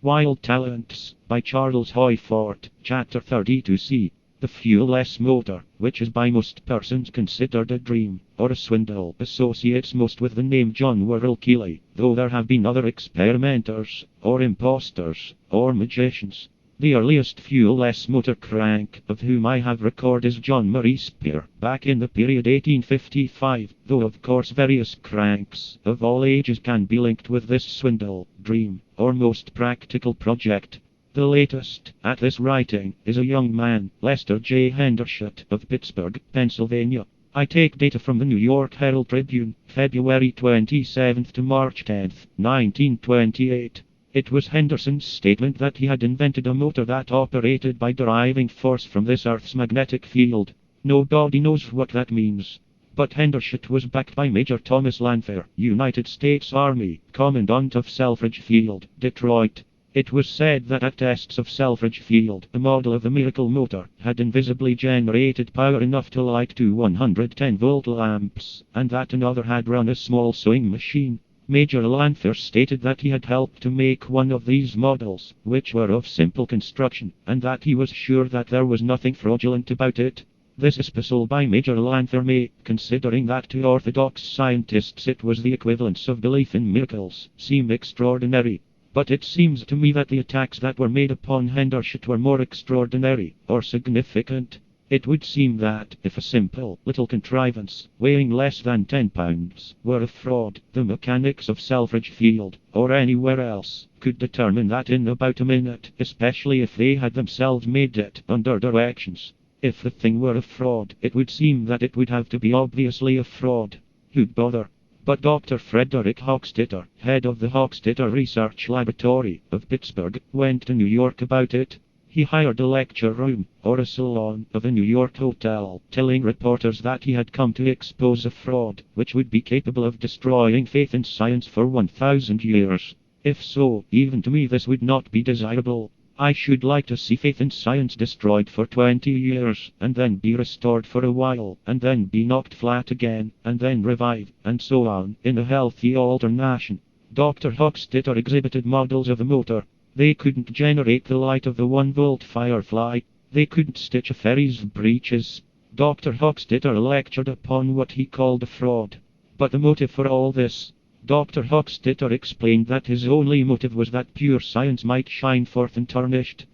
Wild Talents, by Charles Hoyfort, Chapter 32c. The fuel-less motor, which is by most persons considered a dream, or a swindle, associates most with the name John Worrell Keely, though there have been other experimenters, or impostors, or magicians. The earliest fuel-less motor crank, of whom I have record, is John Marie Spear, back in the period 1855, though of course various cranks, of all ages can be linked with this swindle, dream, or most practical project. The latest, at this writing, is a young man, Lester J. Hendershot, of Pittsburgh, Pennsylvania. I take data from the New York Herald Tribune, February 27 to March 10, 1928. It was Henderson's statement that he had invented a motor that operated by deriving force from this Earth's magnetic field. Nobody knows what that means. But Hendershot was backed by Major Thomas Lanphier, United States Army, Commandant of Selfridge Field, Detroit. It was said that at tests of Selfridge Field, a model of the miracle motor had invisibly generated power enough to light two 110-volt lamps, and that another had run a small sewing machine. Major Lanphier stated that he had helped to make one of these models, which were of simple construction, and that he was sure that there was nothing fraudulent about it. This epistle by Major Lanphier may, considering that to orthodox scientists it was the equivalence of belief in miracles, seem extraordinary. But it seems to me that the attacks that were made upon Hendershot were more extraordinary, or significant. It would seem that, if a simple, little contrivance, weighing less than 10 pounds, were a fraud, the mechanics of Selfridge Field, or anywhere else, could determine that in about a minute, especially if they had themselves made it under directions. If the thing were a fraud, it would seem that it would have to be obviously a fraud. Who'd bother? But Dr. Frederick Hochstetter, head of the Hochstetter Research Laboratory of Pittsburgh, went to New York about it. He hired a lecture room, or a salon, of a New York hotel, telling reporters that he had come to expose a fraud, which would be capable of destroying faith in science for 1,000 years. If so, even to me this would not be desirable. I should like to see faith in science destroyed for 20 years, and then be restored for a while, and then be knocked flat again, and then revive, and so on, in a healthy alternation. Dr. Hochstetter exhibited models of a motor. They couldn't generate the light of the 1-volt Firefly. They couldn't stitch a fairy's breeches. Dr. Hochstetter lectured upon what he called a fraud. But the motive for all this? Dr. Hochstetter explained that his only motive was that pure science might shine forth untarnished.